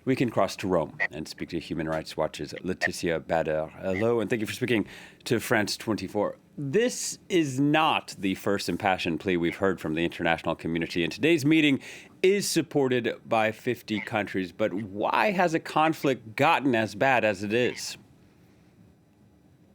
we can cross to Rome and speak to Human Rights Watch's Laetitia Bader. Hello, and thank you for speaking to France 24. This is not the first impassioned plea we've heard from the international community, and today's meeting is supported by 50 countries. But why has a conflict gotten as bad as it is?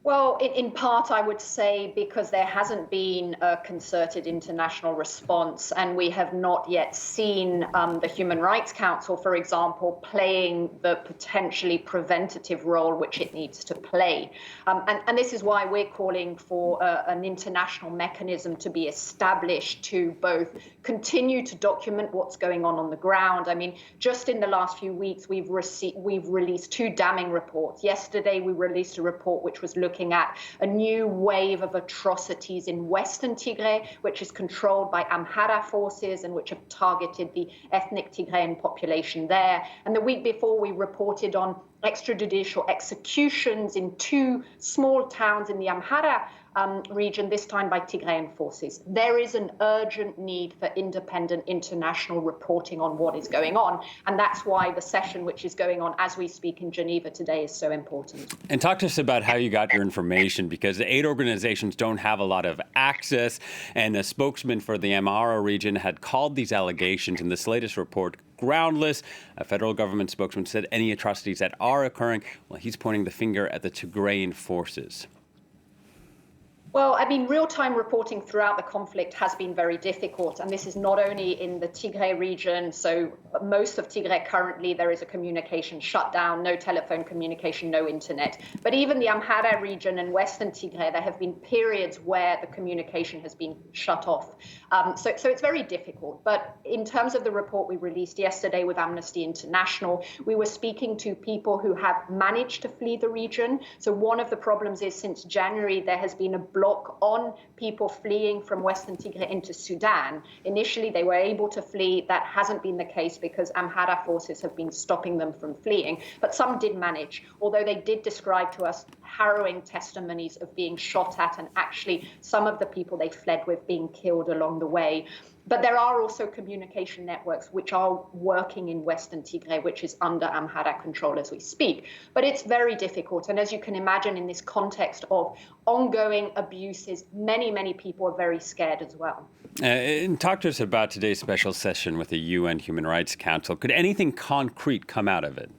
Well, in part, I would say because there hasn't been a concerted international response, and we have not yet seen the Human Rights Council, for example, playing the potentially preventative role which it needs to play. And this is why we're calling for an international mechanism to be established to both continue to document what's going on the ground. I mean, just in the last few weeks, we've released two damning reports. Yesterday, we released a report which was looking at a new wave of atrocities in Western Tigray, which is controlled by Amhara forces and which have targeted the ethnic Tigrayan population there. And the week before, we reported on extrajudicial executions in two small towns in the Amhara region, this time by Tigrayan forces. There is an urgent need for independent international reporting on what is going on. And that's why the session, which is going on as we speak in Geneva today, is so important. And talk to us about how you got your information, because the aid organizations don't have a lot of access. And a spokesman for the Amhara region had called these allegations in this latest report groundless. A federal government spokesman said any atrocities that are occurring, well, he's pointing the finger at the Tigrayan forces. Well, I mean, real-time reporting throughout the conflict has been very difficult, and this is not only in the Tigray region. So most of Tigray currently, there is a communication shutdown, no telephone communication, no internet. But even the Amhara region and Western Tigray, there have been periods where the communication has been shut off. So it's very difficult. But in terms of the report we released yesterday with Amnesty International, we were speaking to people who have managed to flee the region. So one of the problems is since January, there has been a block on people fleeing from Western Tigray into Sudan. Initially, they were able to flee. That hasn't been the case because Amhara forces have been stopping them from fleeing. But some did manage, although they did describe to us harrowing testimonies of being shot at and actually some of the people they fled with being killed along the way. But there are also communication networks which are working in Western Tigray, which is under Amhara control as we speak. But it's very difficult. And as you can imagine, in this context of ongoing abuses, many people are very scared as well. And talk to us about today's special session with the UN Human Rights Council. Could anything concrete come out of it?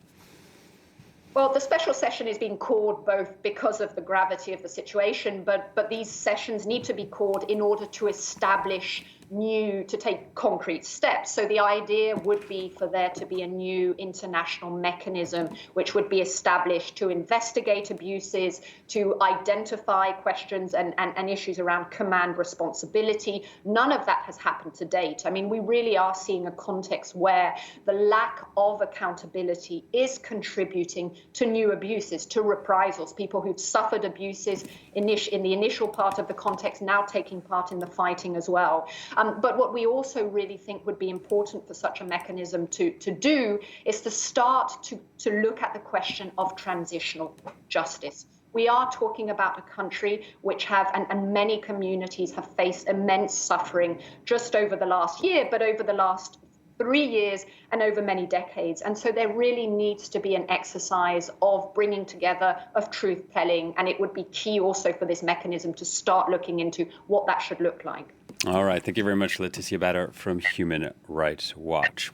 Well, the special session is being called both because of the gravity of the situation, but these sessions need to be called in order to establish to take concrete steps. So the idea would be for there to be a new international mechanism which would be established to investigate abuses, to identify questions and issues around command responsibility. None of that has happened to date. I mean, we really are seeing a context where the lack of accountability is contributing to new abuses, to reprisals, people who've suffered abuses in the initial part of the context now taking part in the fighting as well. But what we also really think would be important for such a mechanism to do is to start to look at the question of transitional justice. We are talking about a country which and many communities have faced immense suffering just over the last year, but over the last 3 years and over many decades. And so there really needs to be an exercise of bringing together, of truth-telling, and it would be key also for this mechanism to start looking into what that should look like. All right. Thank you very much, Laetitia Bader from Human Rights Watch.